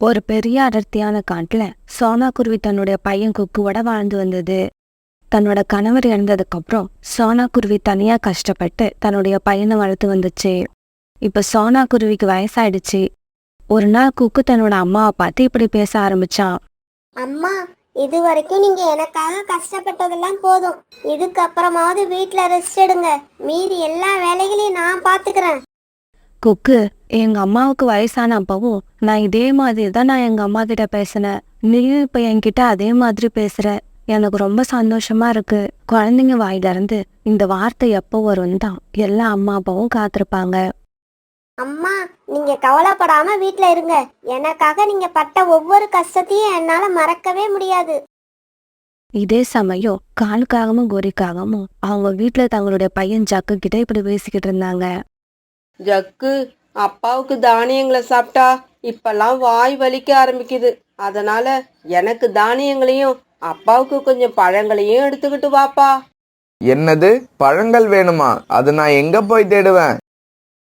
ஒரு பெரிய அடர்த்தியான காட்டுல சோனா குருவி தன்னுடைய பையன் குக்குவோட வாழ்ந்து வந்தது. தன்னோட கணவர் இறந்ததுக்கு அப்புறம் சோனா குருவி தனியா கஷ்டப்பட்டு தன்னுடைய பையனை வளர்த்து வந்துச்சு. இப்ப சோனா குருவிக்கு வயசாயிடுச்சு. ஒரு நாள் குக்கு தன்னோட அம்மாவை பார்த்து இப்படி பேச ஆரம்பிச்சான். அம்மா, இது வரைக்கும் நீங்க எனக்காக கஷ்டப்பட்டதெல்லாம் போதும். இதுக்கப்புறமாவது வீட்டுல ரெஸ்ட் எடுங்க. மீதி எல்லா வேலைகளையும் நான் பாத்துக்கிறேன். குக்கு, எங்க அம்மாவுக்கு வயசான அப்பவும் நான் இதே மாதிரி தான் நான் எங்க அம்மா கிட்ட பேசினேன். நீயும் இப்ப என்கிட்ட அதே மாதிரி பேசுற. எனக்கு ரொம்ப சந்தோஷமா இருக்கு. குழந்தைங்க வாயில இருந்து இந்த வார்த்தை எப்போ வரும் தான் எல்லா அம்மா அப்பாவும் காத்திருப்பாங்க. அம்மா, நீங்க கவலைப்படாம வீட்டுல இருங்க. எனக்காக நீங்க பட்ட ஒவ்வொரு கஷ்டத்தையும் என்னால மறக்கவே முடியாது. இதே சமயம் காலுக்காகவும் கோரிக்காகவும் அவங்க வீட்டுல தங்களுடைய பையன் ஜக்கு கிட்ட இப்படி பேசிக்கிட்டு இருந்தாங்க. ஜக்கு, அப்பாவுக்கு தானியங்களை சாப்பிட்டா இப்பெல்லாம் வாய் வலிக்க ஆரம்பிக்குது. அதனால எனக்கு தானியங்களையும் அப்பாவுக்கு கொஞ்சம் பழங்களையும் எடுத்துக்கிட்டு வாப்பா. என்னது, பழங்கள் வேணுமா? அது நான் எங்க போய் தேடுவேன்?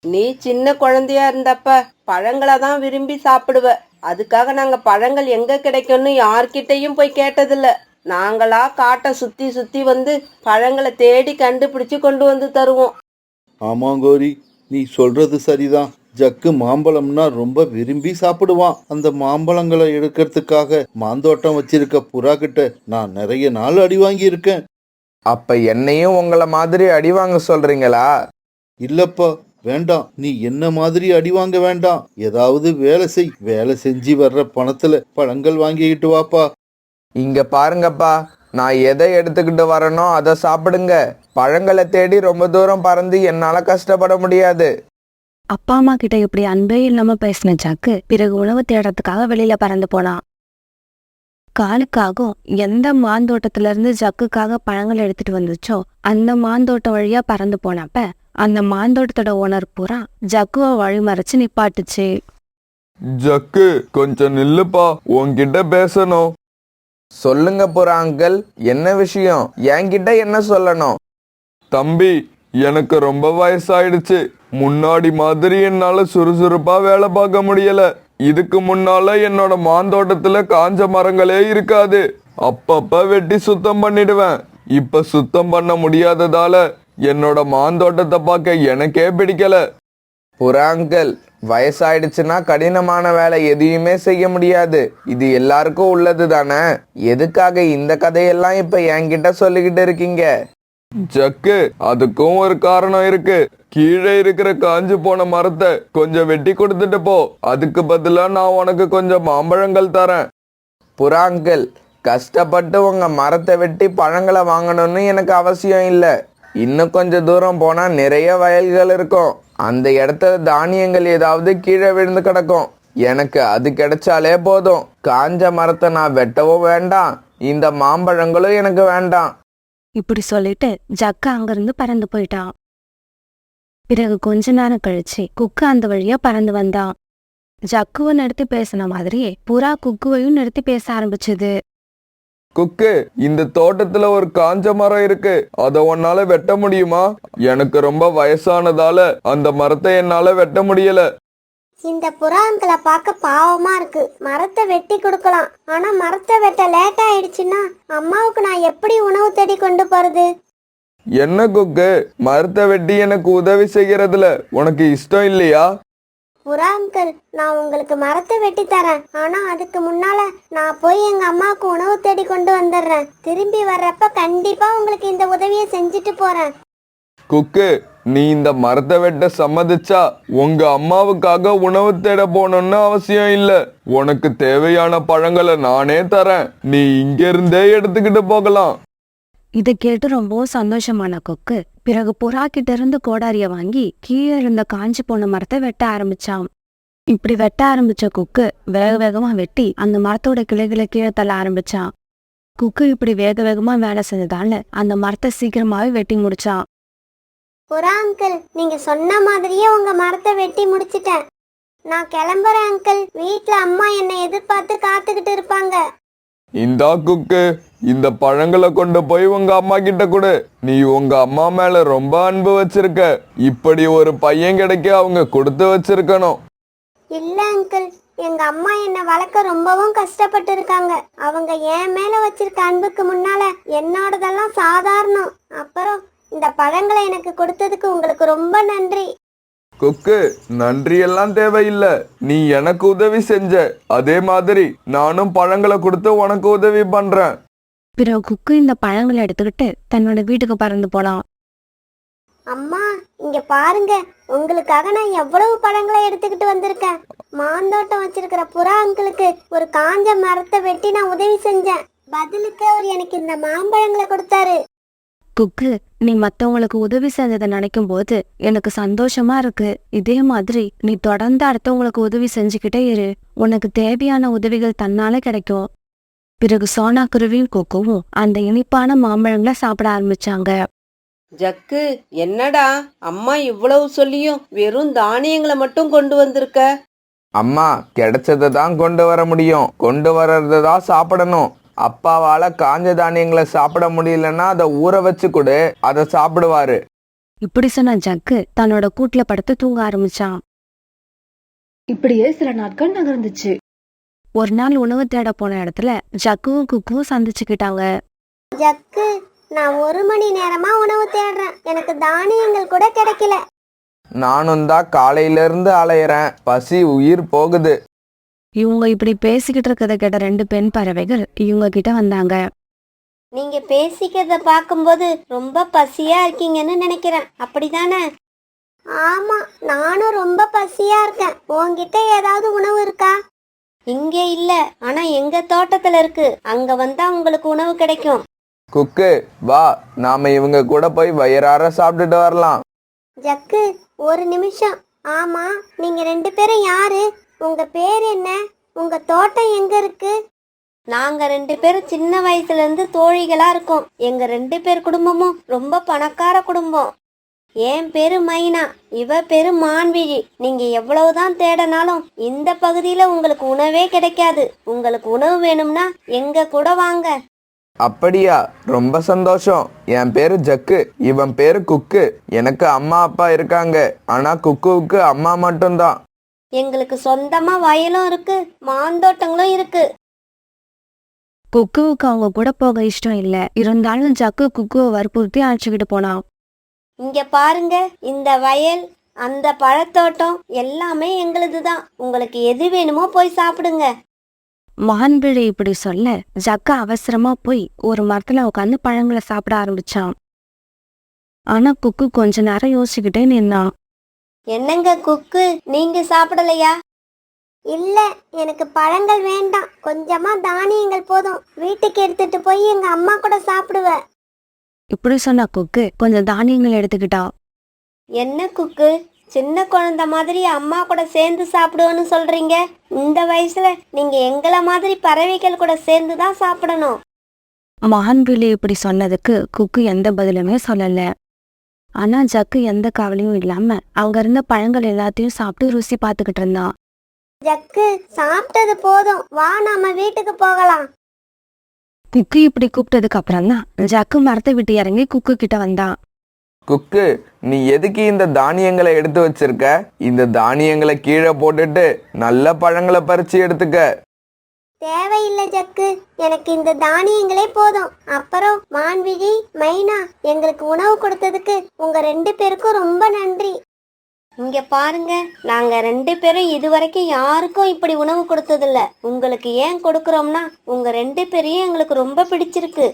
நீ சின்ன குழந்தையா இருந்தப்ப பழங்களை தான் விரும்பி சாப்பிடுவ. அதுக்காக நாங்க பழங்கள் எங்க கிடைக்கும்னு யார்கிட்டையும் போய் கேட்டதில்ல. நாங்களா காட்டை சுத்தி சுத்தி வந்து பழங்களை தேடி கண்டுபிடிச்சு கொண்டு வந்து தருவோம். ஆமா கோரி, நீ சொல்றது சரிதான். ஜக்கு மாம்பழம்னா ரொம்ப விரும்பி சாப்பிடுவான். அந்த மாம்பழங்களை எடுக்கிறதுக்காக மாந்தோட்டம் வச்சிருக்க புறா கிட்ட நான் நிறைய நாள் அடி வாங்கி இருக்கேன். அப்ப என்னையும் உங்களை மாதிரி அடி வாங்க சொல்றீங்களா? இல்லப்பா, வேண்டாம். நீ என்ன மாதிரி அடி வாங்க வேண்டாம். ஏதாவது வேலை செய். வேலை செஞ்சு வர்ற பணத்துல பழங்கள் வாங்கிக்கிட்டு வாப்பா. இங்க பாருங்கப்பா, நான் எதை எடுத்துக்கிட்டு வரனோ அதை சாப்பிடுங்க. பழங்களை தேடி ரொம்ப தூரம் பறந்து என்னால கஷ்டப்பட முடியாது. அப்பா அம்மா கிட்ட இப்படி அன்பே இல்லாம பேசின ஜக்கு பிறகு உணவு தேடுறதுக்காக வெளியில பறந்து போனான். காலுக்காகவும் எந்த மாந்தோட்டத்துல இருந்து ஜக்குக்காக பழங்கள் எடுத்துட்டு வந்துச்சோ அந்த மாந்தோட்டம் வழியா பறந்து போனப்ப அந்த மாந்தோட்டத்தோட ஓனர் பூரா ஜக்குவை வழிமறைச்சு நிப்பாட்டுச்சு. ஜக்கு, கொஞ்சம் நில்லுப்பா, உன்கிட்ட பேசணும். சொல்லுங்க புறா அங்கிள், என்ன விஷயம்? என்கிட்ட என்ன சொல்லணும்? தம்பி, எனக்கு ரொம்ப வயசாயிடுச்சு. முன்னாடி மாதிரி என்னால சுறுசுறுப்பா வேலை பார்க்க முடியல. இதுக்கு முன்னால என்னோட மாந்தோட்டத்துல காஞ்ச மரங்களே இருக்காது. அப்பப்ப வெட்டி சுத்தம் பண்ணிடுவேன். இப்ப சுத்தம் பண்ண முடியாததால என்னோட மாந்தோட்டத்தை பார்க்க எனக்கே பிடிக்கல. புறா அங்கிள், வயசாயிடுச்சுன்னா கடினமான வேலை எதையுமே செய்ய முடியாது. இது எல்லாருக்கும் உள்ளது தானே. எதுக்காக இந்த கதையெல்லாம் இப்ப என்கிட்ட சொல்லிக்கிட்டு இருக்கீங்க? ஜக்கு, அதுக்கும் ஒரு காரணம் இருக்கு. கீழே இருக்கிற காஞ்சு போன மரத்தை கொஞ்சம் வெட்டி கொடுத்துட்டு போ. அதுக்கு பதிலா நான் உனக்கு கொஞ்சம் மாம்பழங்கள் தரேன். புறா அங்கிள், கஷ்டப்பட்டு உங்க மரத்தை வெட்டி பழங்களை வாங்கணும்னு எனக்கு அவசியம் இல்லை. இன்னும் கொஞ்சம் தூரம் போனா நிறைய வயல்கள் இருக்கும். அந்த இடத்துல தானியங்கள் ஏதாவது கீழே விழுந்து கிடக்கும். எனக்கு அது கிடைச்சாலே போதும். காஞ்ச மரத்தை நான் வெட்டவும் வேண்டாம், இந்த மாம்பழங்களும் எனக்கு வேண்டாம். இப்படி சொல்லிட்டு ஜக்கு அங்கிருந்து பறந்து போயிட்டான். பிறகு கொஞ்ச நேரம் கழிச்சு குக்கு அந்த வழியா பறந்து வந்தான். ஜக்குவை நிறுத்தி பேசின மாதிரியே புறா குக்குவையும் நிறுத்தி பேச ஆரம்பிச்சது. குக்கு, இந்த தோட்டத்துல ஒரு காஞ்ச மரம் இருக்கு. அத உன்னால வெட்ட முடியுமா? எனக்கு ரொம்ப வயசானதால அந்த மரத்தை என்னால வெட்ட முடியல. இந்த புறாங்களை பார்க்க பாவமா இருக்கு. மரத்தை வெட்டி கொடுக்கலாம். ஆனா மரத்தை வெட்ட லேட் ஆயிடுச்சுன்னா அம்மாவுக்கு நான் எப்படி உணவு தேடி கொண்டு போறது? என்ன குக்கு, மரத்தை வெட்டி எனக்கு உதவி செய்யறதுல உனக்கு இஷ்டம் இல்லையா? புறா அங்கிள், நான் உங்களுக்கு மரத்தை வெட்டி தரேன். ஆனா அதுக்கு முன்னால நான் போய் எங்க அம்மாவுக்கு உணவு தேடி கொண்டு வந்துடுறேன். திரும்பி வர்றப்ப கண்டிப்பா உங்களுக்கு இந்த உதவியை செஞ்சுட்டு போறேன். குக்கு, நீ இந்த மரத்தை வெட்ட சம்மதிச்சா உங்க அம்மாவுக்காக உணவு தேட போகணும்னு அவசியம் இல்ல. உனக்கு தேவையான பழங்களை நானே தரேன். நீ இங்க இருந்தே எடுத்துக்கிட்டு போகலாம். இதை கேட்டு ரொம்பவும் சந்தோஷமான கொக்கு பிறகு புறா கிட்ட இருந்து கோடாரிய வாங்கி கீழே இருந்த காஞ்சி போன மரத்தை வெட்ட ஆரம்பிச்சான். இப்படி வெட்ட ஆரம்பிச்ச குக்கு வேக வேகமா வெட்டி அந்த மரத்தோட கிளைகளை கீழே தள்ள ஆரம்பிச்சான். குக்கு இப்படி வேக வேகமா வேலை செஞ்சதால அந்த மரத்தை சீக்கிரமாவே வெட்டி முடிச்சான். புறா அங்கிள், நீங்க சொன்ன மாதிரியே உங்க மரத்தை வெட்டி முடிச்சிட்டேன். நான் கிளம்புறேன் அங்கிள். வீட்டுல அம்மா என்னை எதிர்பார்த்து காத்துக்கிட்டு இருப்பாங்க. இந்தா குக்கு, இந்த பழங்களை கொண்டு போய் உங்க அம்மா கிட்ட கொடு. நீ உங்க அம்மா மேல ரொம்ப அன்பு வச்சிருக்க. இப்படி ஒரு பையன் கிடைக்க அவங்க கொடுத்து வச்சிருக்கணும். இல்ல அங்கிள், எங்க அம்மா என்ன வளர்க்க ரொம்பவும் கஷ்டப்பட்டு இருக்காங்க. அவங்க என் மேல வச்சிருக்க அன்புக்கு முன்னால என்னோடதெல்லாம் சாதாரணம். அப்புறம் இந்த பழங்களை எனக்கு கொடுத்ததுக்கு உங்களுக்கு ரொம்ப நன்றி. கொக்கு, நன்றி எல்லாம் தேவையில்லை. நீ எனக்கு உதவி செஞ்ச, அதே மாதிரி நானும் பழங்களை கொடுத்து உனக்கு உதவி பண்றேன். பிறகு குக்கு இந்த பழங்களை எடுத்துக்கிட்டு தன்னோட வீட்டுக்கு பறந்து போனான். அம்மா, இங்க பாருங்க, உங்களுக்காக நான் எவ்வளவு பழங்களை எடுத்துக்கிட்டு வந்திருக்கேன். மாந்தோட்டம் வச்சிருக்கிற புறா அங்கிளுக்கு ஒரு காஞ்ச மரத்தை வெட்டி நான் உதவி செஞ்சேன். பதிலுக்கு அவர் எனக்கு இந்த மாம்பழங்களை கொடுத்தாரு. குக்கு, நீ மத்தவங்களுக்கு உதவி செஞ்சதை நினைக்கும் போது எனக்கு சந்தோஷமா இருக்கு. இதே மாதிரி நீ தொடர்ந்து அடுத்தவங்களுக்கு உதவி செஞ்சுக்கிட்டே இரு. உனக்கு தேவையான உதவிகள் தன்னால கிடைக்கும். பிறகு சோனா குருவியும் கொக்குவும் அந்த இனிப்பான மாம்பழங்களை சாப்பிட ஆரம்பிச்சாங்க. ஜக்கு, என்னடா அம்மா இவ்வளவு சொல்லியும் வெறும் தானியங்களை மட்டும் கொண்டு வந்திருக்க? அம்மா, கிடைச்சதை தான் கொண்டு வர முடியும். கொண்டு வர்றதை தான் சாப்பிடணும். அப்பாவால காஞ்ச தானியங்களை சாப்பிட முடியலன்னா அதை ஊற வச்சு கொடு, அதை சாப்பிடுவாரு. இப்படி சொன்ன ஜக்கு தன்னோட கூட்டுல படுத்து தூங்க ஆரம்பிச்சான். இப்படியே சில நாட்கள் நகர்ந்துச்சு. ஒரு நாள் உணவு தேட போன இடத்துல ஜக்குவும் குக்குவும் சந்திச்சுக்கிட்டாங்க. ஜக்கு, நான் 1 மணி நேரமா உணவு தேடுறேன். எனக்கு தானியங்கள் கூட கிடைக்கல. நானும் தான் காலையில இருந்து அலையிறேன். பசி உயிர் போகுது. இவங்க இப்படி பேசிக்கிட்டு இருக்கதை கேட்ட 2 பெண் பறவைகள் இவங்க கிட்ட வந்தாங்க. நீங்க பேசிக்கிறத பார்க்கும்போது ரொம்ப பசியா இருக்கீங்கன்னு நினைக்கிறேன், அப்படிதானே? ஆமா, நானும் ரொம்ப பசியா இருக்கேன். உன்கிட்ட ஏதாவது உணவு இருக்கா? இங்க இல்ல, ஆனா எங்க தோட்டத்துல இருக்கு. அங்க வந்தா உங்களுக்கு உணவு கிடைக்கும். குக்கு, வா, நாம இவங்க கூட போய் வயிறார சாப்பிட்டுட்டு வரலாம். ஜக்கு, ஒரு நிமிஷம். ஆமா, நீங்க 2 பேரும் யாரு? உங்க பேர் என்ன? உங்க தோட்டம் எங்க இருக்கு? நாங்க 2 பேரும் சின்ன வயசுல இருந்து தோழிகளா இருக்கோம். எங்க 2 பேர் குடும்பமும் ரொம்ப பணக்கார குடும்பம். என் பேரு மைனா, இவ பேரு மான்விழி. நீங்க எவ்வளவுதான் தேடினாலும் இந்த பகுதியில உங்களுக்கு உணவே கிடைக்காது. உங்களுக்கு உணவு வேணும்னா எங்க கூட வாங்க. அப்படியா? ரொம்ப சந்தோஷம். என் பேரு ஜக்கு, இவன் பேரு குக்கு. எனக்கு அம்மா அப்பா இருக்காங்க, ஆனா குக்குவுக்கு அம்மா மட்டும்தான். எங்களுக்கு சொந்தமா வயலும் இருக்கு, மாந்தோட்டங்களும் இருக்கு. குக்குவுக்கு அவங்க கூட போக இஷ்டம் இல்ல. இருந்தாலும் ஜக்கு குக்குவை வற்புறுத்தி அழைச்சுக்கிட்டு போனான். இங்க பாருங்க, இந்த வயல், அந்த பழத்தோட்டம் எல்லாமே எங்களுதுதான். உங்களுக்கு எது வேணுமோ போய் சாப்பிடுங்க. மான்பிழை இப்படி சொல்ல ஜக்கு அவசரமா போய் ஒரு மரத்துல உட்காந்து பழங்களை சாப்பிட ஆரம்பிச்சான். ஆனா குக்கு கொஞ்ச நேரம் யோசிச்சுக்கிட்டே நின்னான். என்னங்க குக்கு, நீங்க சாப்பிடலையா? இல்ல, எனக்கு பழங்கள் வேண்டாம். கொஞ்சமா தானியங்கள் போதும். வீட்டுக்கு எடுத்துட்டு போய் எங்க அம்மா கூட சாப்பிடுவேன். இப்படி சொன்ன குக்கு கொஞ்சம் தானியங்கள் எடுத்துக்கிட்டான். என்ன குக்கு, சின்ன குழந்தை மாதிரி அம்மா கூட சேர்ந்து சாப்பிடுவேன்னு சொல்றீங்க? இந்த வயசுல நீங்க எங்களை மாதிரி பறவைகள் கூட சேர்ந்து தான் சாப்பிடணும். மான்பிழை இப்படி சொன்னதுக்கு குக்கு எந்த பதிலுமே சொல்லல. ஆனா ஜக்கு எந்த கவலையும் இல்லாம அங்க இருந்த பழங்கள் எல்லாத்தையும் சாப்பிட்டு ருசி பார்த்துக்கிட்டு இருந்தான். ஜக்கு, சாப்பிட்டது போதும், வா நாம வீட்டுக்கு போகலாம். குக்கு இப்படி கூப்பிட்டதுக்கு அப்புறம் தான் ஜக்கு மரத்தை விட்டு இறங்கி குக்கு கிட்ட வந்தான். குக்கு, நீ எதுக்கு இந்த தானியங்களை எடுத்து வச்சிருக்க? இந்த தானியங்களை கீழே போட்டுட்டு நல்ல பழங்களை பறிச்சு எடுத்துக்க. தேவையில்லை ஜக்கு, எனக்கு இந்த தானியங்களே போதும். அப்புறம் மான்விழி, மைனா, எங்களுக்கு உணவு கொடுத்ததுக்கு உங்க 2 பேருக்கும் ரொம்ப நன்றி. இங்க பாருங்க, நாங்க 2 பேரும் இதுவரைக்கும் யாருக்கும் இப்படி உணவு கொடுத்ததில்ல. உங்களுக்கு ஏன் கொடுக்கறோம்னா உங்க 2 பேரையும் எங்களுக்கு ரொம்ப பிடிச்சிருக்கு.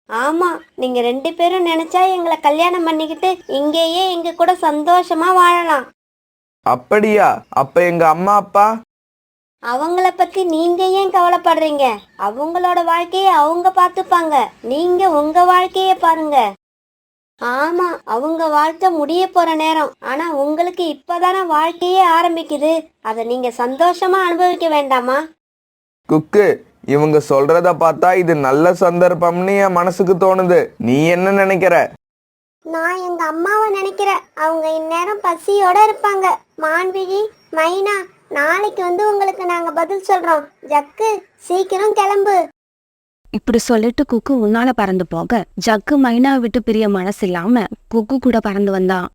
ஆமா, நீங்க 2 பேரும் நினைச்சா எங்களை கல்யாணம் பண்ணிக்கிட்டு இங்கேயே எங்க கூட சந்தோஷமா வாழலாம். அப்படியா? அப்ப எங்க அம்மா அப்பா? அவங்கள பத்தி நீங்க ஏன் கவலைப்படுறீங்க? அவங்களோட வாழ்க்கையை அவங்க பார்த்துப்பாங்க. நீங்க உங்க வாழ்க்கைய பாருங்க. ஆமா, அவங்க வாழ்க்கை முடிய போற நேரம். ஆனா உங்களுக்கு இப்பதானே வாழ்க்கையே ஆரம்பிக்குது. அதை நீங்க சந்தோஷமா அனுபவிக்க வேண்டாமா? குக்கு, இவங்க சொல்றத பார்த்தா இது நல்ல சந்தர்ப்பம்னு என் மனசுக்கு தோணுது. நீ என்ன நினைக்கிற? நான் எங்க அம்மாவை நினைக்கிறேன். அவங்க இந்நேரம் பசியோட இருப்பாங்க. மான்விழி, மைனா, நாளைக்கு வந்து உங்களுக்கு நாங்க பதில் சொல்றோம். ஜக்கு, சீக்கிரம் கிளம்பு. இப்படி சொல்லிட்டு குக்கு உன்னால பறந்து போக ஜக்கு மைனா விட்டு பிரிய மனசு இல்லாம குக்கு கூட பறந்து வந்தான்.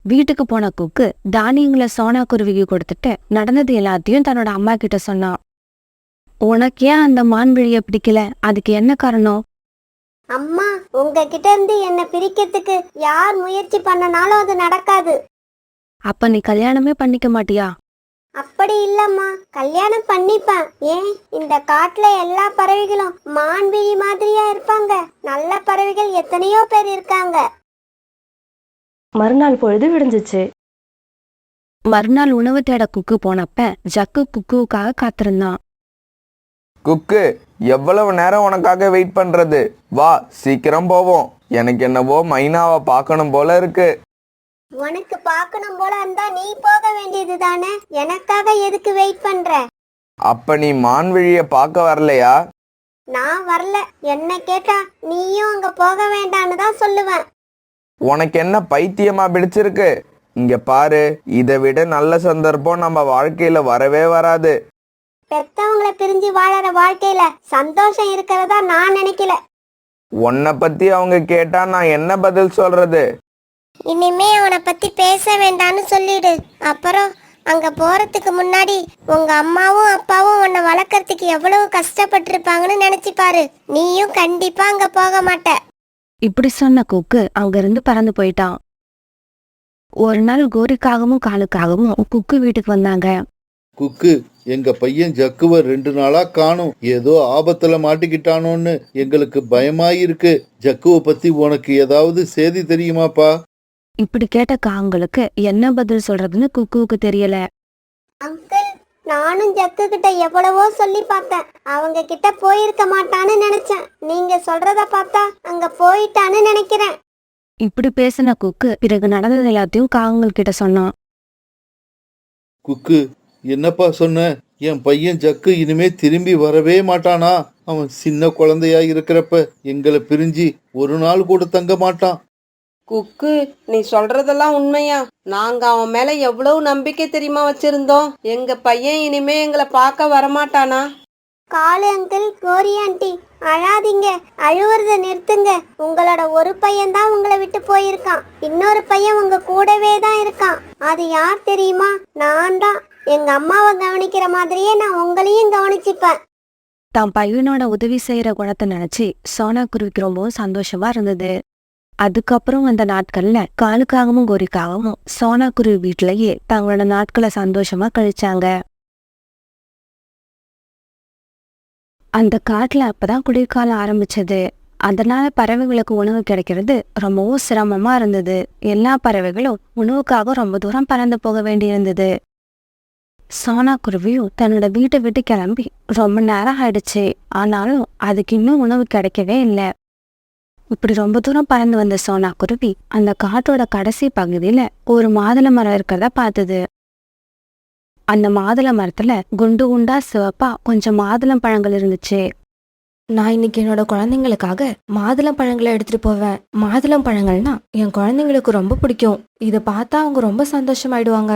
வீட்டுக்கு போன குக்கு தானியங்களை சோனா குருவிக்கு கொடுத்துட்டு நடந்தது எல்லாத்தையும் தன்னோட அம்மா கிட்ட சொன்னான். உனக்கு ஏன் அந்த மான்விழிய பிடிக்கல? அதுக்கு என்ன காரணம்? அம்மா, உங்ககிட்ட இருந்து என்ன பிரிக்கிறதுக்கு யார் முயற்சி பண்ணனாலும் அது நடக்காது. அப்ப நீ கல்யாணமே பண்ணிக்க மாட்டியா? அப்படி இல்லம்மா, கல்யாணம் பண்ணிப்பேன். ஏன், இந்த காட்டுல எல்லா பறவைகளும் மான்விழி மாதிரியா இருப்பாங்க? நல்ல பறவைகள் எத்தனையோ பேர் இருக்காங்க. மறுநாள் பொழுது விடிஞ்சிச்சு. மறுநாள் உணவு தேட குக்கு போனப்ப ஜக்கு குக்குவுக்காக காத்திருந்தான். குக்கு, எவ்வளவு நேரம் உனக்காக வெயிட் பண்றது? வா, சீக்கிரம் போவோம். எனக்கு என்னவோ மைனாவை பார்க்கணும் போல இருக்கு. உனக்கு பார்க்கணும் போல இருந்தா நீ போக வேண்டியது தானே, எனக்காக எதுக்கு வெயிட் பண்ற? அப்ப நீ மான்விழிய பார்க்க வரலையா? நான் வரல. என்ன கேட்டா நீயும் அங்க போக வேண்டான்னு தான் சொல்லுவேன். உனக்கு என்ன பைத்தியமா பிடிச்சிருக்கு? இங்க பாரு, இதை விட நல்ல சந்தர்ப்பம் நம்ம வாழ்க்கையில வரவே வராது. பெத்தவங்களை பிரிஞ்சு வாழற வாழ்க்கையில சந்தோஷம் இருக்கிறதா நான் நினைக்கல. உன்னை பத்தி அவங்க கேட்டா நான் என்ன பதில் சொல்றது? இனிமே அவனை பத்தி பேச வேண்டான்னு சொல்லிடு. அப்புறம் அங்க போறதுக்கு முன்னாடி உங்க அம்மாவும் அப்பாவும் உன்னை வளர்க்கறதுக்கு எவ்வளவு கஷ்டப்பட்டிருப்பாங்கன்னு நினைச்சு பாரு. நீயும் கண்டிப்பா அங்க போக மாட்ட. இப்படி சொன்ன குக்கு அங்கிருந்து பறந்து போயிட்டான். ஒரு நாள் கோரிக்காகவும் காலுக்காகவும் குக்கு வீட்டுக்கு வந்தாங்க. குக்கு, எங்க பையன் ஜக்குவ 2 நாளா காணும். ஏதோ ஆபத்துல மாட்டிக்கிட்டானோன்னு எங்களுக்கு பயமாயிருக்கு. ஜக்குவை பத்தி உனக்கு ஏதாவது செய்தி தெரியுமாப்பா? இப்படி கேட்ட காங்களுக்கு என்ன பதில் சொல்றதுன்னு குக்குவுக்கு தெரியல. அங்கிள், நானும் ஜக்கு கிட்ட எவ்வளவோ சொல்லி பார்த்தேன். அவங்க கிட்ட போயிருக்க மாட்டான்னு நினைச்சேன். நீங்க சொல்றத பார்த்தா அங்க போயிட்டான்னு நினைக்கிறேன். இப்படி பேசின குக்கு பிறகு நடந்தது எல்லாத்தையும் காங்கள் கிட்ட சொன்னான். குக்கு, என்னப்பா சொன்ன? என் பையன் ஜக்கு இனிமே திரும்பி வரவே மாட்டானா? அவன் சின்ன குழந்தையா இருக்கிறப்ப எங்களை பிரிஞ்சு ஒரு நாள் கூட தங்க மாட்டான். குக்கு, நீ சொல்றதெல்லாம் உண்மையா? நாங்க அவன் மேல எவ்வளவு நம்பிக்கை தெரியுமா வச்சிருந்தோம். எங்க பையன் இனிமே எங்களை பார்க்க வரமாட்டானா? காலு அங்கிள், கோரி ஆண்டி, அழாதீங்க. அழுவுறத நிறுத்துங்க. உங்களோட ஒரு பையன் தான் உங்களை விட்டு போயிருக்கான். இன்னொரு பையன் உங்க கூடவே தான் இருக்கான். அது யார் தெரியுமா? நான் தான். எங்க அம்மாவை கவனிக்கிற மாதிரியே நான் உங்களையும் கவனிச்சுப்பேன். தான் பையனோட உதவி செய்யற குணத்தை நினைச்சு சோனா குருவிக்கு ரொம்பவும் சந்தோஷமா இருந்தது. அதுக்கப்புறம் அந்த நாட்கள்ல காலுக்காகவும் கோரிக்காகவும் சோனா குருவி வீட்டிலேயே தங்களோட நாட்களை சந்தோஷமா கழிச்சாங்க. அந்த காட்டுல அப்பதான் குளிர்காலம் ஆரம்பிச்சது. அதனால பறவைகளுக்கு உணவு கிடைக்கிறது ரொம்பவும் சிரமமா இருந்தது. எல்லா பறவைகளும் உணவுக்காக ரொம்ப தூரம் பறந்து போக வேண்டியிருந்தது. சோனா குருவியும் தன்னோட வீட்டை விட்டு கிளம்பி ரொம்ப நேரம் ஆயிடுச்சு. ஆனாலும் அதுக்கு இன்னும் உணவு கிடைக்கவே இல்லை. இப்படி ரொம்ப தூரம் பறந்து வந்த சோனா குருவி அந்த காட்டோட கடைசி பகுதியில ஒரு மாதுளை மரம் இருக்கிறத பார்த்தது. அந்த மாதுளை மரத்துல குண்டு குண்டா சிவப்பா கொஞ்சம் மாதுளம் பழங்கள் இருந்துச்சு. நான் இன்னைக்கு என்னோட குழந்தைங்களுக்காக மாதுளம் பழங்களை எடுத்துட்டு போவேன். மாதுளம் பழங்கள்னா என் குழந்தைங்களுக்கு ரொம்ப பிடிக்கும். இதை பார்த்தா அவங்க ரொம்ப சந்தோஷமாயிடுவாங்க.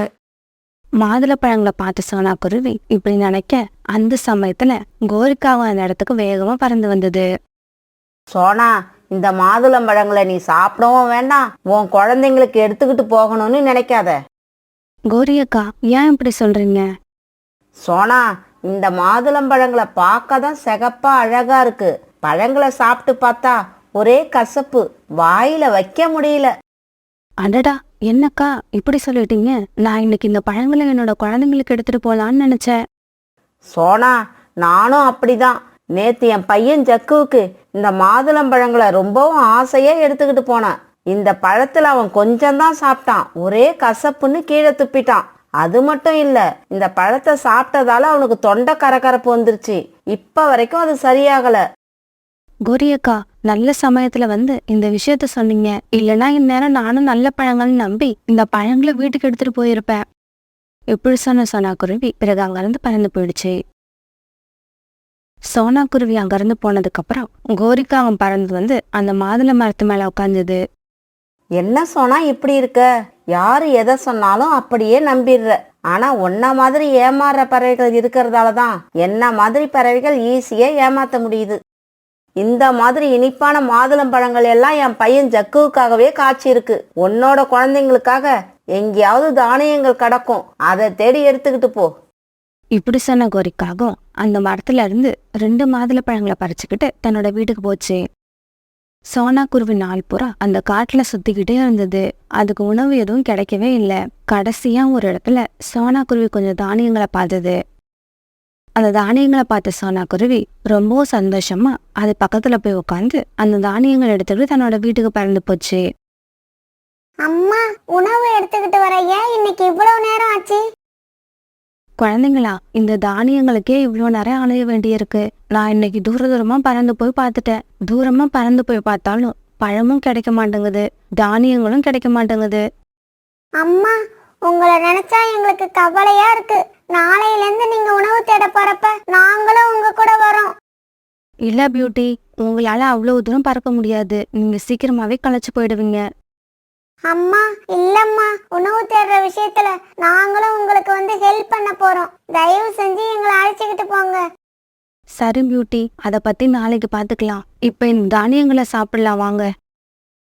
மாதுளை பழங்களை பார்த்த சோனா குருவி இப்படி நினைக்க அந்த சமயத்துல கோரிக்காவும் அந்த இடத்துக்கு வேகமா பறந்து வந்தது. சோனா, இந்த மாதுளம்பழங்களை நீ சாப்பிடவும் வேண்டாம், உன் குழந்தைங்களுக்கு எடுத்துக்கிட்டு போகணும்னு நினைக்காத. கோரியக்கா, ஏன் இப்படி சொல்றீங்க? சோனா, இந்த மாதுளம்பழங்களை பார்க்க தான் சிகப்பா அழகா இருக்கு. பழங்களை சாப்பிட்டு பார்த்தா ஒரே கசப்பு, வாயில வைக்க முடியல. அடடா, என்னக்கா இப்படி சொல்லிட்டீங்க? நான் இன்னைக்கு இந்த பழங்களை என்னோட குழந்தைங்களுக்கு எடுத்துட்டு போலான்னு நினைச்சேன். சோனா, நானும் அப்படிதான். நேத்து என் பையன் ஜக்குவுக்கு இந்த மாதுளம்பழங்களை ரொம்பவும் ஆசையா எடுத்துக்கிட்டு போனான். இந்த பழத்துல அவன் கொஞ்சம்தான் சாப்பிட்டான். ஒரே கசப்புன்னு கீழே துப்பிட்டான். அது மட்டும் இல்ல, இந்த பழத்தை சாப்பிட்டதால அவனுக்கு தொண்டை கரகரப்பு வந்துருச்சு. இப்ப வரைக்கும் அது சரியாகல. கோரியக்கா, நல்ல சமயத்துல வந்து இந்த விஷயத்த சொன்னீங்க. இல்லைன்னா இந்நேரம் நானும் நல்ல பழங்கள்னு நம்பி இந்த பழங்களை வீட்டுக்கு எடுத்துட்டு போயிருப்பேன். இப்படி சொன்ன சோனா குருவி பிறகு அங்கிருந்து பறந்து போயிடுச்சு. சோனா குருவி அங்கிருந்து போனதுக்கு அப்புறம் கோரிக்கா அவன் பறந்து வந்து அந்த மாதுளை மரத்து மேல உட்காந்துது. என்ன சோனா இப்படி இருக்க? யாரு எதை சொன்னாலும் அப்படியே நம்பிடுற. ஆனா உன்ன மாதிரி ஏமாறுற பறவைகள் இருக்கிறதாலதான் என்ன மாதிரி பறவைகள் ஈஸியா ஏமாத்த முடியுது. இந்த மாதிரி இனிப்பான மாதுளம்பழங்கள் எல்லாம் என் பையன் ஜக்குவுக்காகவே காய்ச்சி இருக்கு. உன்னோட குழந்தைங்களுக்காக எங்கேயாவது தானியங்கள் கிடக்கும், அதை தேடி எடுத்துக்கிட்டு போ. இப்படி சொன்ன கோரிக்காகவும் அந்த மரத்துல இருந்து 2 மாதுளப்பழங்களை பறிச்சுக்கிட்டு தன்னோட வீட்டுக்கு போச்சு. சோனா குருவி நாள் பூரா அந்த காட்டுல சுத்திக்கிட்டே இருந்தது. அதுக்கு உணவு எதுவும் கிடைக்கவே இல்லை. கடைசியா ஒரு இடத்துல சோனா குருவி கொஞ்சம் தானியங்களை பார்த்தது. அந்த தானியங்களை பார்த்த சோனா குருவி ரொம்ப சந்தோஷமா அது பக்கத்துல போய் உட்காந்து அந்த தானியங்களை எடுத்துக்கிட்டு தன்னோட வீட்டுக்கு பறந்து போச்சு. அம்மா, உணவு எடுத்துக்கிட்டு வர ஏன் இன்னைக்கு இவ்வளவு நேரம் ஆச்சு? குழந்தைங்களா, இந்த தானியங்களுக்கே இவ்வளோ நேரம் அலைய வேண்டியிருக்கு. நான் இன்னைக்கு தூரமா பறந்து போய் பார்த்துட்டேன். தூரமா பறந்து போய் பார்த்தாலும் பழமும் கிடைக்க மாட்டேங்குது, தானியங்களும் கிடைக்க மாட்டேங்குது. அம்மா, உங்களை நினைச்சா எங்களுக்கு கவலையா இருக்கு. நாளையில இருந்து நீங்க உணவு தேட போறப்ப நாங்களும் உங்க கூட வரோம். இல்ல பியூட்டி, உங்களால அவ்வளவு தூரம் பறக்க முடியாது. நீங்க சீக்கிரமாவே களைச்சு போயிடுவீங்க. அம்மா, இல்லம்மா, உணவு தேடுற விஷயத்துல நாங்களும் உங்களுக்கு வந்து ஹெல்ப் பண்ண போறோம். தயவு செஞ்சு எங்களை அழைச்சிக்கிட்டு போங்க. சரி பியூட்டி, அதை பத்தி நாளைக்கு பார்த்துக்கலாம். இப்ப இந்த தானியங்களை சாப்பிடலாம் வாங்க.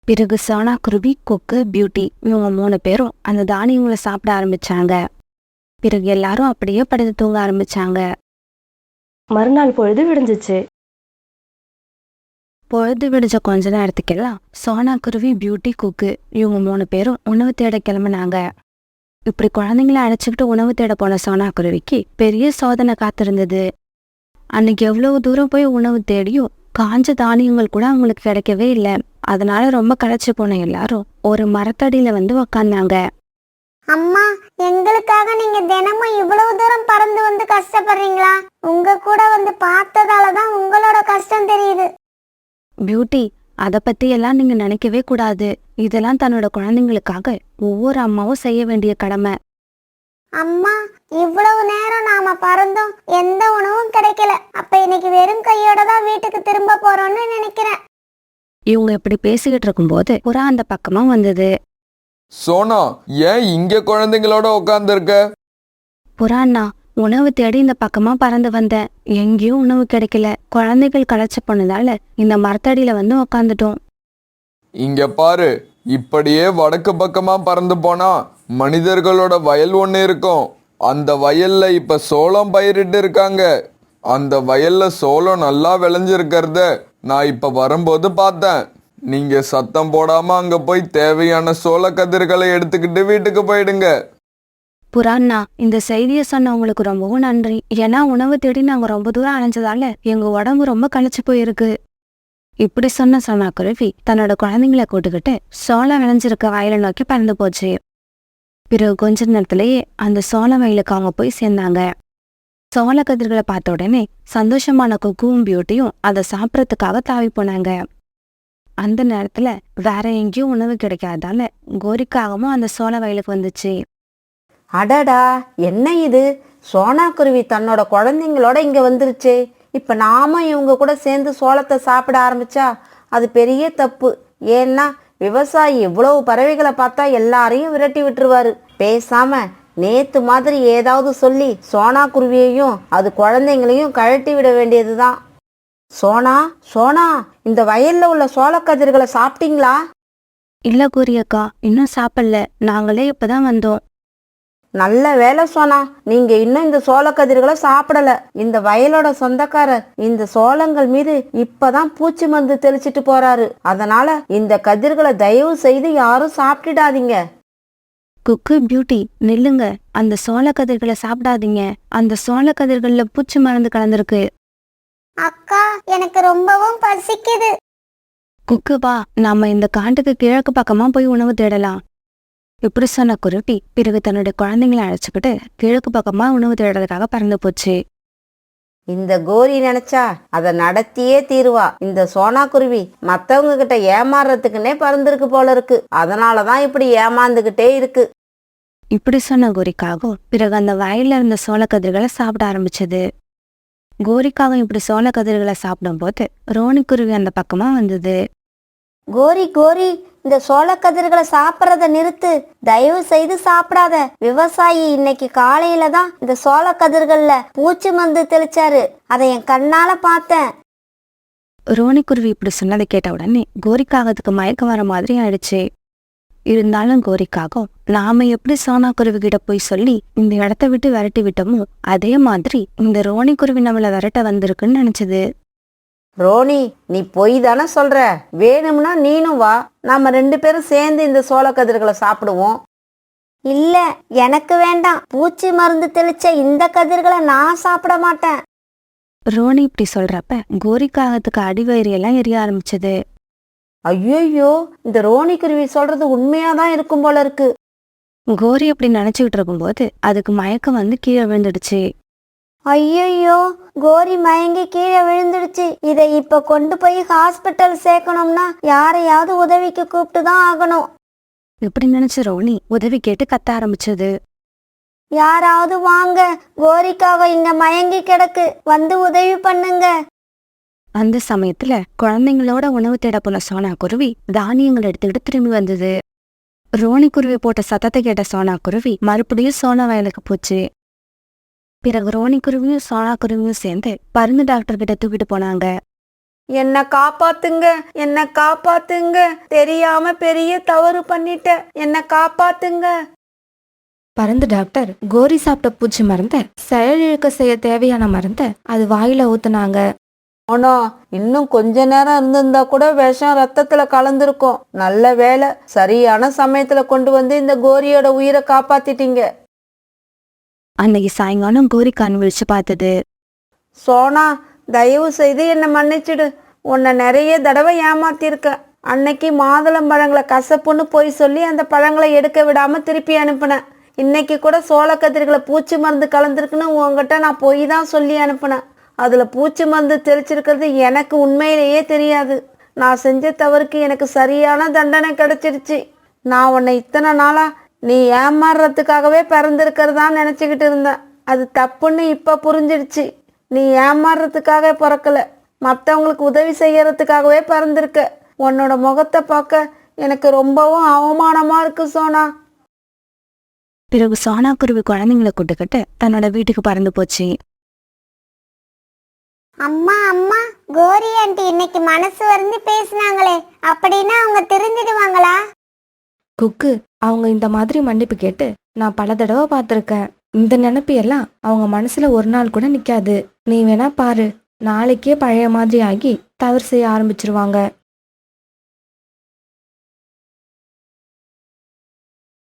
பிறகு சோனா குருவி, கொக்கு, பியூட்டி இவங்க 3 பேரும் அந்த தானியங்களை சாப்பிட ஆரம்பிச்சாங்க. பிறகு எல்லாரும் அப்படியே படுத்து தூங்க ஆரம்பிச்சாங்க. மறுநாள் பொழுது விடிஞ்சிச்சு. பொழுது விடிஞ்ச கொஞ்ச நேரத்துக்கெல்லாம் சோனா குருவி, பியூட்டி, கொக்கு இவங்க 3 பேரும் உணவு தேட கிளம்புனாங்க. இப்படி குழந்தைங்கள அழைச்சிக்கிட்டு உணவு தேட போன சோனா குருவிக்கு பெரிய சோதனை காத்திருந்தது. அன்னைக்கு எவ்வளவு தூரம் போய் உணவு தேடியும் காஞ்ச தானியங்கள் கூட அவங்களுக்கு கிடைக்கவே இல்லை. அதனால ரொம்ப களைச்சு போன எல்லாரும் ஒரு மரத்தடியில வந்து உக்காந்தாங்க. அம்மா, எங்களுக்காக நீங்க தினமும் இவ்வளவு தூரம் பறந்து வந்து கஷ்டப்படுறீங்களா? உங்க கூட வந்து பார்த்ததாலதான் உங்களோட கஷ்டம் தெரியுது. பியூட்டி, அதை பத்தி எல்லாம் நீங்க நினைக்கவே கூடாது. இதெல்லாம் தன்னோட குழந்தைங்களுக்காக ஒவ்வொரு அம்மாவும் செய்ய வேண்டிய கடமை. அம்மா, இவ்வளவு நேரம் நாம பறந்தும் எந்த உணவும் கிடைக்கல. அப்ப இன்னைக்கு வெறும் கையோட தான் வீட்டுக்கு திரும்ப போறோம்னு நினைக்கிறேன். இவங்க இப்படி பேசிக்கிட்டு இருக்கும்போது புறா அந்த பக்கமா வந்தது. சோனா, ஏன் இங்க குழந்தைங்களோட உட்காந்துருக்க? புறாண்ணா, உணவு தேடி இந்த பக்கமா பறந்து வந்தேன். எங்கேயும் உணவு கிடைக்கல. குழந்தைகள் களைச்சு போனதால இந்த மரத்தடியில வந்து உக்காந்துட்டோம். இங்க பாரு, இப்படியே வடக்கு பக்கமா பறந்து போனா மனிதர்களோட வயல் ஒண்ணு இருக்கும். அந்த வயல்ல இப்ப சோளம் பயிரிட்டு இருக்காங்க. அந்த வயல்ல சோளம் நல்லா விளைஞ்சிருக்கிறத நான் இப்ப வரும்போது பார்த்தேன். நீங்க சத்தம் போடாம அங்க போய் தேவையான சோள கதிர்களை எடுத்துக்கிட்டு வீட்டுக்கு போயிடுங்க. புறாண்ணா, இந்த செய்தியை சொன்னவங்களுக்கு ரொம்பவும் நன்றி. ஏன்னா உணவு தேடி நாங்க ரொம்ப தூரம் அலைஞ்சதால எங்க உடம்பு ரொம்ப களைச்சு போயிருக்கு. இப்படி சொன்ன சோனா குருவி தன்னோட குழந்தைங்களை கூட்டுக்கிட்டு சோளம் விளைஞ்சிருக்க வயலை நோக்கி பறந்து போச்சு. பிறகு கொஞ்ச நேரத்திலேயே அந்த சோள வயலுக்கு அவங்க போய் சேர்ந்தாங்க. சோள கதிர்களை பார்த்த உடனே சந்தோஷமான கொக்குவும் பியூட்டியும் அதை சாப்பிட்றதுக்காக தாவி போனாங்க. அந்த நேரத்துல வேற எங்கேயும் உணவு கிடைக்காதால கோரிக்காகவும் அந்த சோள வயலுக்கு வந்துச்சு. அடடா, என்ன இது? சோனா குருவி தன்னோட குழந்தைங்களோட இங்க வந்துருச்சு. இப்ப நாம இவங்க கூட சேர்ந்து சோளத்தை சாப்பிட ஆரம்பிச்சா அது பெரிய தப்பு. ஏன்னா விவசாயி இவ்வளவு பறவைகளை பார்த்தா எல்லாரையும் விரட்டி விட்டுருவாரு. பேசாம நேத்து மாதிரி ஏதாவது சொல்லி சோனா குருவியையும் அது குழந்தைங்களையும் கழட்டி விட வேண்டியதுதான். சோனா, சோனா, இந்த வயல்ல உள்ள சோளக்கதிர்களை சாப்பிட்டீங்களா? இல்ல கோரியக்கா, இன்னும் சாப்பிடல. நாங்களே இப்பதான் வந்தோம். நல்ல வேலை சோனா, நீங்க இன்னும் இந்த சோளக்கதிர்களை சாப்பிடல. இந்த வயலோட சொந்தக்காரர் இந்த சோளங்கள் மீது இப்பதான் பூச்சி மருந்து தெளிச்சிட்டு போறாரு. அதனால இந்த கதிர்களை தயவு செய்து யாரும் சாப்பிட்டுடாதீங்க. குக்கு, பியூட்டி நில்லுங்க. அந்த சோள கதிர்களை சாப்பிடாதீங்க. அந்த சோள கதிர்கள்ல பூச்சி மருந்து கலந்துருக்கு. அக்கா, எனக்கு ரொம்பவும் பசிக்குது. குக்கு வா, நாம இந்த காட்டுக்கு கிழக்கு பக்கமா போய் உணவு தேடலாம். இப்படி சொன்ன குருவி பிறகு தன்னுடைய குழந்தைங்களை அழைச்சுக்கிட்டு கிழக்கு பக்கமா உணவு தேடுறதுக்காக பறந்து போச்சு. இந்த கோரி நினைச்சா அதை நடத்தியே தீருவா. இந்த சோனா குருவி மத்தவங்க கிட்ட ஏமாறுறதுக்குன்னே பறந்துருக்கு போல இருக்கு. அதனாலதான் இப்படி ஏமாந்துகிட்டே இருக்கு. இப்படி சொன்ன கோரிக்காகவும் பிறகு அந்த வயல்ல இருந்த சோள கதிர்களை சாப்பிட ஆரம்பிச்சது. கோரிக்காகவும் இப்படி சோள கதிர்களை சாப்பிடும்போது ரோனிக்குருவி அந்த பக்கமா வந்தது. கோரி, கோரி, இந்த சோளக்கதிர்களை சாப்பிட்றத நிறுத்து. தயவு செய்து சாப்பிடாத. விவசாயி இன்னைக்கு காலையில தான் இந்த சோளக்கதிர்கள்ல பூச்சி மருந்து தெளிச்சாரு. அதை என் கண்ணால பார்த்தேன். ரோனிக்குருவி இப்படி சொன்னதை கேட்ட உடனே கோரிக்காகத்துக்கு மயக்கம் வர மாதிரி ஆயிடுச்சு. இருந்தாலும் கோரிக்காகவும் நாம எப்படி சோனா குருவி கிட்ட போய் சொல்லி இந்த இடத்த விட்டு விரட்டி விட்டோமோ அதே மாதிரி இந்த ரோனி குருவி நம்மள விரட்ட வந்திருக்குன்னு நினைச்சது. ரோனி, நீ பொய் தானே சொல்ற. வேணும்னா நீனும் வா, நாம 2 பேரும் சேர்ந்து இந்த சோளக்கதிர்களை சாப்பிடுவோம். இல்ல, எனக்கு வேண்டாம். பூச்சி மருந்து தெளிச்ச இந்த கதிர்களை நான் சாப்பிட மாட்டேன். ரோனி இப்படி சொல்றப்ப கோரிக்காகத்துக்கு அடிவயிறு எல்லாம் எரிய ஆரம்பிச்சது. ஐயோ, இந்த ரோனி குருவி சொல்றது உண்மையாதான் இருக்கும் போல இருக்கு. கோரி அப்படி நினைச்சுக்கிட்டு இருக்கும்போது அதுக்கு மயக்கம் வந்து கீழே விழுந்துடுச்சு. ஐயோ, கோரி மயங்கி கீழே விழுந்துடுச்சு. இதை இப்ப கொண்டு போய் ஹாஸ்பிட்டல் சேர்க்கணும்னா யாரையாவது உதவிக்கு கூப்பிட்டு தான் ஆகணும். இப்படி நினைச்ச ரோனி உதவி கேட்டு கத்த ஆரம்பிச்சது. யாராவது வாங்க, கோரிக்காக இங்க மயங்கி கிடக்கு, வந்து உதவி பண்ணுங்க. அந்த சமயத்துல குழந்தைங்களோட உணவு தேட போன சோனா குருவி தானியங்கள் எடுத்துக்கிட்டு திரும்பி வந்தது. ரோனி குருவி போட்ட சத்தத்தை கேட்ட சோனா குருவி மறுபடியும் சோனா வயலுக்கு போச்சு. பிறகு ரோனி குருவியும் சோனா குருவியும் சேர்ந்து பருந்து டாக்டர் கிட்ட தூக்கிட்டு போனாங்க. என்ன காப்பாத்துங்க, என்ன காப்பாத்துங்க, தெரியாம பெரிய தவறு பண்ணிட்டேன், என்ன காப்பாத்துங்க. பருந்து டாக்டர் கோரி சாப்பிட்ட பூச்சி மருந்த செயலிழக்க செய்ய தேவையான மருந்த அது வாயில ஊத்துனாங்க. ஆனா இன்னும் கொஞ்ச நேரம் இருந்திருந்தா கூட விஷம் ரத்தத்துல கலந்துருக்கும். நல்ல வேலை, சரியான சமயத்துல கொண்டு வந்து இந்த கோரியோட உயிரை காப்பாத்திட்டீங்க. அன்னைக்கு சாயங்காலம் கோரி கண் விழிச்சு பார்த்தது. சோனா, தயவு செய்து என்னை மன்னிச்சிடு. உன்னை நிறைய தடவை ஏமாத்திருக்க. அன்னைக்கு மாதுளம்பழங்களை கசப்புன்னு போய் சொல்லி அந்த பழங்களை எடுக்க விடாம திருப்பி அனுப்புனேன். இன்னைக்கு கூட சோளக்கதிர்களை பூச்சி மருந்து கலந்துருக்குன்னு உங்ககிட்ட நான் போய் தான் சொல்லி அனுப்புனேன். அதுல பூச்சி மருந்து தெளிச்சிருக்கிறது எனக்கு உண்மையிலேயே தெரியாது. நான் செஞ்ச தவறுக்கு எனக்கு சரியான தண்டனை கிடைச்சிருச்சு. நான் உன்னை இத்தனை நாளா நீ ஏமாறுறதுக்காகவே பிறந்திருக்கிறதான்னு நினைச்சுக்கிட்டு இருந்தேன். அது தப்புன்னு இப்ப புரிஞ்சிடுச்சு. நீ ஏமாறுறதுக்காக பிறக்கல, மற்றவங்களுக்கு உதவி செய்யறதுக்காகவே பிறந்திருக்க. உன்னோட முகத்தை பார்க்க எனக்கு ரொம்பவும் அவமானமா இருக்கு சோனா. பிறகு சோனா குருவி குழந்தைங்களை கூட்டுக்கிட்டு தன்னோட வீட்டுக்கு பறந்து போச்சு. அம்மா அம்மா, கோரி ஆண்டி இன்னைக்கு மனசு வந்து பேசினாங்களே, அப்படின்னா அவங்க திருந்திடுவாங்களா? குக்கு, அவங்க இந்த மாதிரி மன்னிப்பு கேட்டு நான் பல தடவை பார்த்துருக்கேன். இந்த நினைப்பு எல்லாம் அவங்க மனசுல ஒரு நாள் கூட நிக்காது. நீ வேணா பாரு, நாளைக்கே பழைய மாதிரி ஆகி தவறு செய்ய ஆரம்பிச்சிருவாங்க.